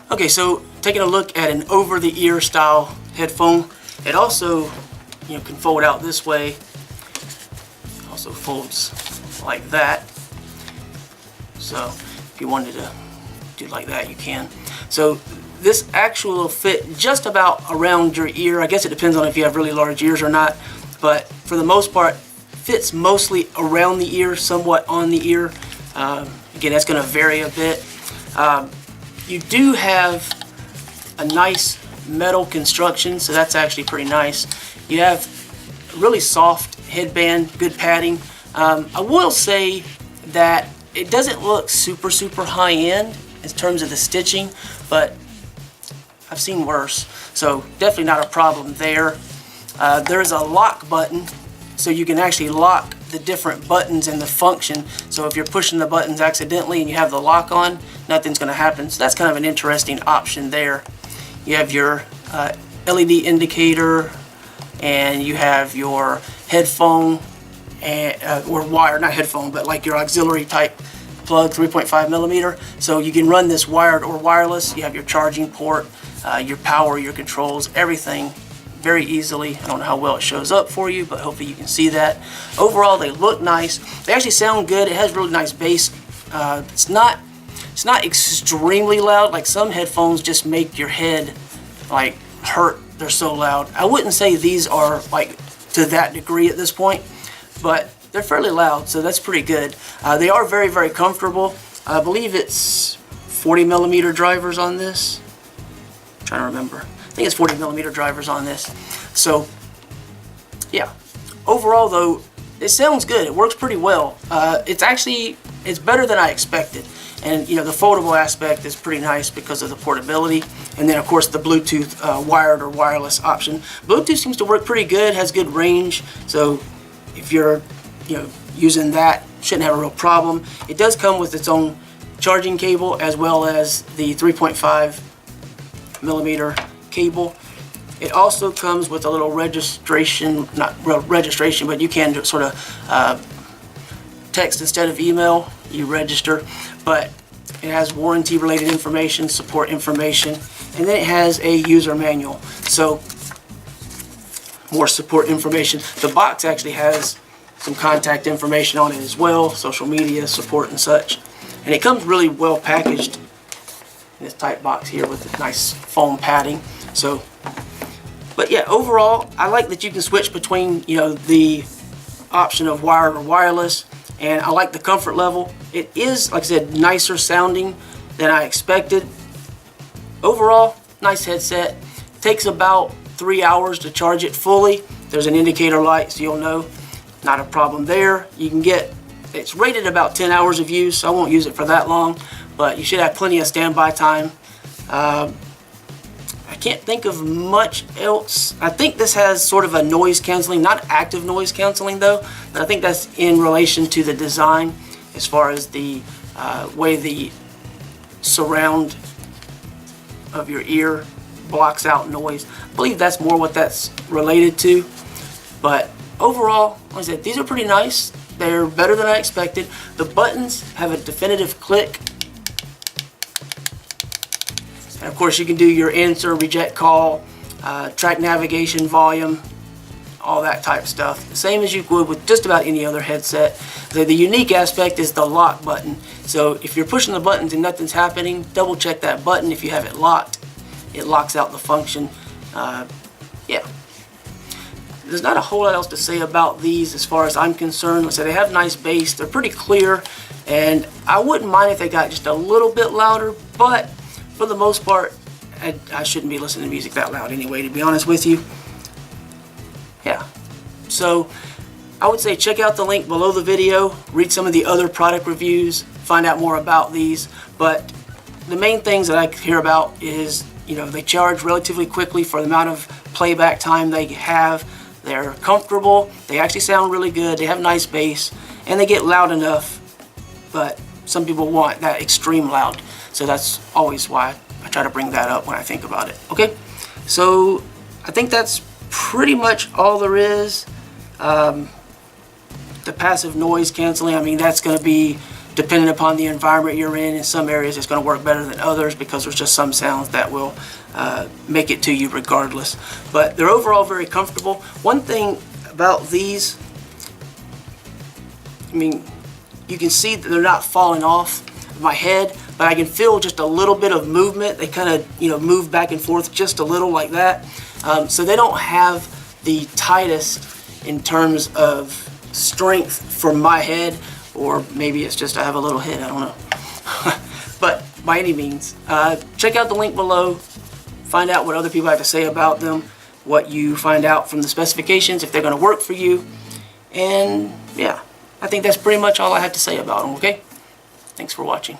Okay, so taking a look at an over-the-ear style headphone, it also can fold out this way. Also folds like that. So if you wanted to do it like that, you can. So this actually will fit just about around your ear. I guess it depends on if you have really large ears or not, but for the most part, fits mostly around the ear, somewhat on the ear. Again, that's going to vary a bit. You do have a nice metal construction, so that's actually pretty nice. You have a really soft headband, good padding. I will say that it doesn't look super high end in terms of the stitching, but I've seen worse, so definitely not a problem there. There's a lock button, so you can actually lock the different buttons and the function. So if you're pushing the buttons accidentally and you have the lock on, nothing's going to happen. So that's kind of an interesting option there. You have your LED indicator, and you have your headphone and or wire, not headphone, but like your auxiliary type plug, 3.5 millimeter. So you can run this wired or wireless. You have your charging port, your power, your controls, everything very easily. I don't know how well it shows up for you, but hopefully you can see that. Overall, they look nice. They actually sound good. It has really nice bass. It's not extremely loud. Like some headphones just make your head like hurt. They're so loud. I wouldn't say these are like to that degree at this point, but they're fairly loud, so that's pretty good. They are very comfortable. I believe it's 40 millimeter drivers on this. I'm trying to remember. I think it's 40 millimeter drivers on this. So yeah, overall though, it sounds good. It works pretty well. It's better than I expected. And the foldable aspect is pretty nice because of the portability. And then of course the Bluetooth wired or wireless option. Bluetooth seems to work pretty good, has good range. So if you're using that, shouldn't have a real problem. It does come with its own charging cable as well as the 3.5 millimeter cable. It also comes with a little registration, not real registration, but you can sort of text instead of email. You register, but it has warranty related information, support information, and then it has a user manual. So more support information. The box actually has some contact information on it as well, social media support and such. And it comes really well packaged in this type box here with a nice foam padding. So, but yeah, overall, I like that you can switch between the option of wired or wireless, and I like the comfort level. It is, like I said, nicer sounding than I expected. Overall, nice headset. Takes about 3 hours to charge it fully. There's an indicator light, so you'll know. Not a problem there. You can get, it's rated about 10 hours of use, so I won't use it for that long, but you should have plenty of standby time. I can't think of much else. I think this has sort of a noise canceling, not active noise canceling though, but I think that's in relation to the design as far as the way the surround of your ear blocks out noise. I believe that's more what that's related to. But overall, like I said, these are pretty nice. They're better than I expected. The buttons have a definitive click. And of course you can do your answer, reject call, track navigation, volume, all that type of stuff. The same as you would with just about any other headset. The unique aspect is the lock button. So if you're pushing the buttons and nothing's happening, double check that button. If you have it locked, it locks out the function. Yeah. There's not a whole lot else to say about these as far as I'm concerned. Like I said, they have nice bass. They're pretty clear, and I wouldn't mind if they got just a little bit louder, but for the most part, I shouldn't be listening to music that loud anyway, to be honest with you. Yeah. So I would say check out the link below the video, read some of the other product reviews, find out more about these. But the main things that I hear about is, they charge relatively quickly for the amount of playback time they have. They're comfortable, they actually sound really good, they have nice bass, and they get loud enough, but some people want that extreme loud. So that's always why I try to bring that up when I think about it. Okay, so I think that's pretty much all there is. The passive noise canceling, I mean, that's going to be depending upon the environment you're in some areas it's going to work better than others because there's just some sounds that will make it to you regardless. But they're overall very comfortable. One thing about these, I mean, you can see that they're not falling off my head, but I can feel just a little bit of movement. They kind of, you know, move back and forth just a little like that. So they don't have the tightest in terms of strength for my head, or maybe it's just I have a little head, I don't know. But by any means, check out the link below, find out what other people have to say about them, what you find out from the specifications, if they're going to work for you, and yeah, I think that's pretty much all I have to say about them, okay? Thanks for watching.